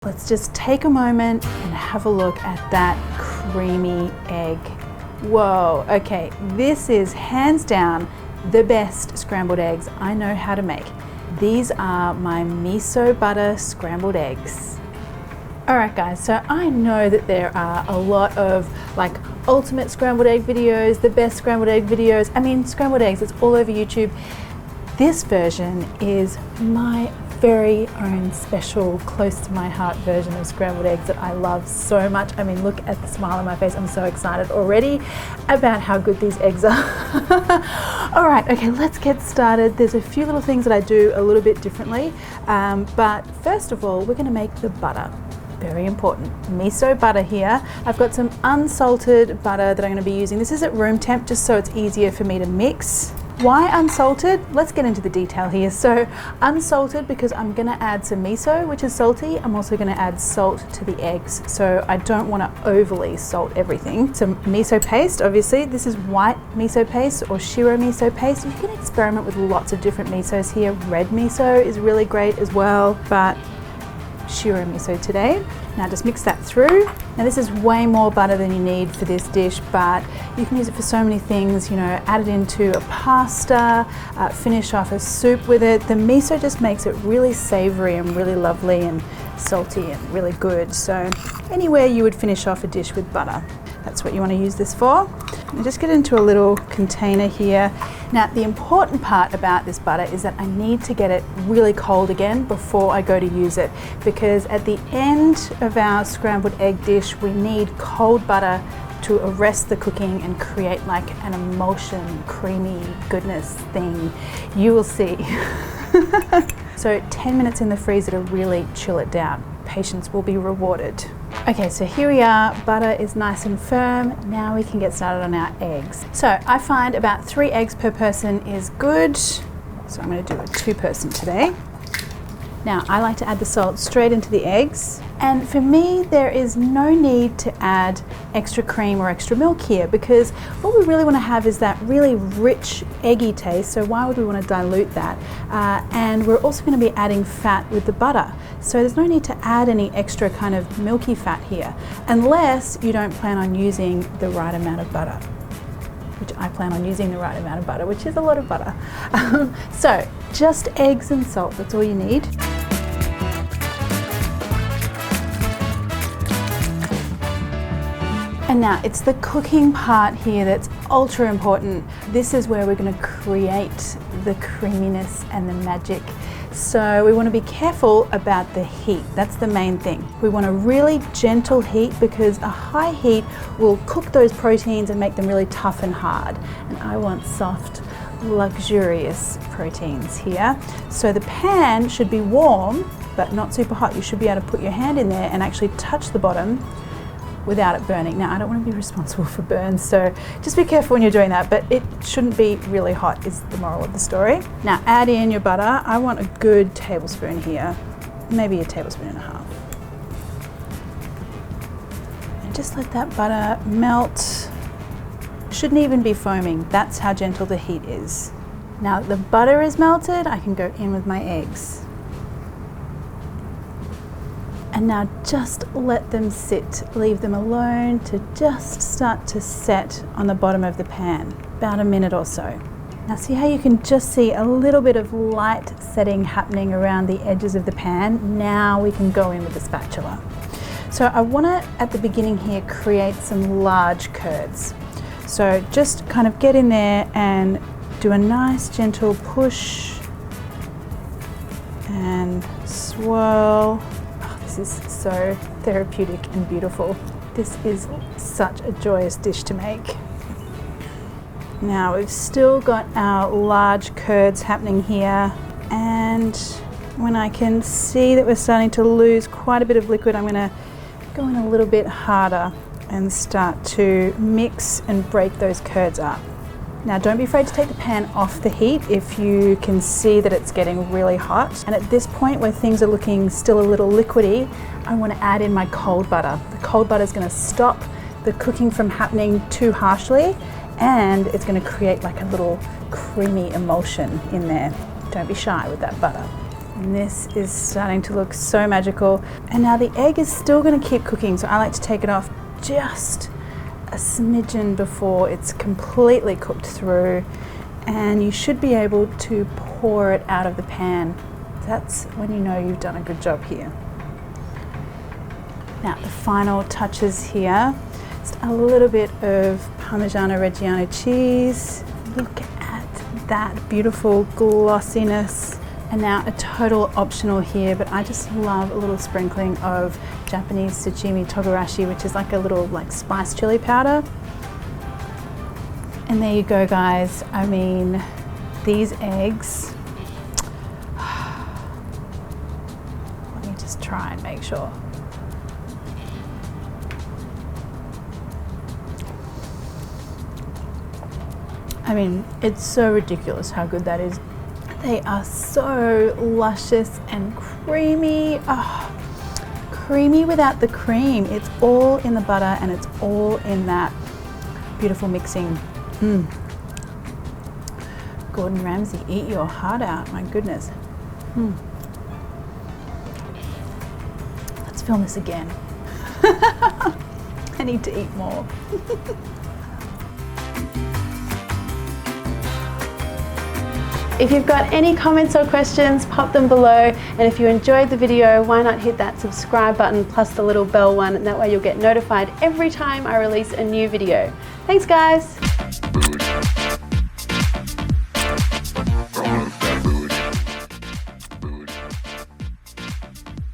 Let's just take a moment and have a look at that creamy egg. Whoa, okay, this is hands down the best scrambled eggs I know how to make. These are my miso butter scrambled eggs. Alright guys, so I know that there are a lot of like ultimate scrambled egg videos, the best scrambled egg videos. I mean, scrambled eggs, it's all over YouTube. This version is my very own special, close to my heart version of scrambled eggs that I love so much. I mean, look at the smile on my face. I'm so excited already about how good these eggs are. All right, okay, let's get started. There's a few little things that I do a little bit differently, but first of all, we're gonna make the butter. Very important. Miso butter here. I've got some unsalted butter that I'm gonna be using. This is at room temp, just so it's easier for me to mix. Why unsalted? Let's get into the detail here. So unsalted because I'm gonna add some miso, which is salty. I'm also gonna add salt to the eggs. So I don't wanna overly salt everything. Some miso paste, obviously. This is white miso paste or shiro miso paste. You can experiment with lots of different misos here. Red miso is really great as well, but shiro miso today. Now just mix that through. Now this is way more butter than you need for this dish, but you can use it for so many things, you know, add it into a pasta, finish off a soup with it. The miso just makes it really savory and really lovely and salty and really good. So anywhere you would finish off a dish with butter, that's what you want to use this for. And just get into a little container here. Now the important part about this butter is that I need to get it really cold again before I go to use it, because at the end of our scrambled egg dish we need cold butter to arrest the cooking and create like an emulsion, creamy goodness thing. You will see. So 10 minutes in the freezer to really chill it down. Patience will be rewarded. Okay, so here we are, butter is nice and firm. Now we can get started on our eggs. So I find about 3 eggs per person is good. So I'm gonna do a 2-person today. Now I like to add the salt straight into the eggs. And for me, there is no need to add extra cream or extra milk here, because what we really want to have is that really rich, eggy taste. So why would we want to dilute that? And we're also going to be adding fat with the butter. So there's no need to add any extra kind of milky fat here, unless you don't plan on using the right amount of butter, which I plan on using the right amount of butter, which is a lot of butter. So just eggs and salt, that's all you need. And now it's the cooking part here that's ultra important. This is where we're going to create the creaminess and the magic. So we want to be careful about the heat. That's the main thing. We want a really gentle heat, because a high heat will cook those proteins and make them really tough and hard. And I want soft, luxurious proteins here. So the pan should be warm, but not super hot. You should be able to put your hand in there and actually touch the bottom without it burning. Now I don't want to be responsible for burns, so just be careful when you're doing that, but it shouldn't be really hot is the moral of the story. Now add in your butter. I want a good tablespoon here, maybe a tablespoon and a half. And just let that butter melt. Shouldn't even be foaming. That's how gentle the heat is. Now that the butter is melted, I can go in with my eggs. And now just let them sit, leave them alone to just start to set on the bottom of the pan, about a minute or so. Now see how you can just see a little bit of light setting happening around the edges of the pan? Now we can go in with the spatula. So I want to, at the beginning here, create some large curds. So just kind of get in there and do a nice gentle push and swirl. This is so therapeutic and beautiful. This is such a joyous dish to make. Now we've still got our large curds happening here, and when I can see that we're starting to lose quite a bit of liquid, I'm going to go in a little bit harder and start to mix and break those curds up. Now don't be afraid to take the pan off the heat if you can see that it's getting really hot. And at this point where things are looking still a little liquidy, I want to add in my cold butter. The cold butter is going to stop the cooking from happening too harshly, and it's going to create like a little creamy emulsion in there. Don't be shy with that butter. And this is starting to look so magical. And now the egg is still going to keep cooking, so I like to take it off just a smidgen before it's completely cooked through. And you should be able to pour it out of the pan. That's when you know you've done a good job here. Now the final touches here, just a little bit of Parmigiano Reggiano cheese. Look at that beautiful glossiness. And now a total optional here, but I just love a little sprinkling of Japanese sashimi togarashi, which is like a little like spiced chili powder. And there you go, guys. I mean, these eggs, let me just try and make sure. I mean, it's so ridiculous how good that is. They are so luscious and creamy. Oh, creamy without the cream. It's all in the butter and it's all in that beautiful mixing. Gordon Ramsay, eat your heart out, my goodness. Let's film this again. I need to eat more. If you've got any comments or questions, pop them below. And if you enjoyed the video, why not hit that subscribe button plus the little bell one, and that way you'll get notified every time I release a new video. Thanks, guys.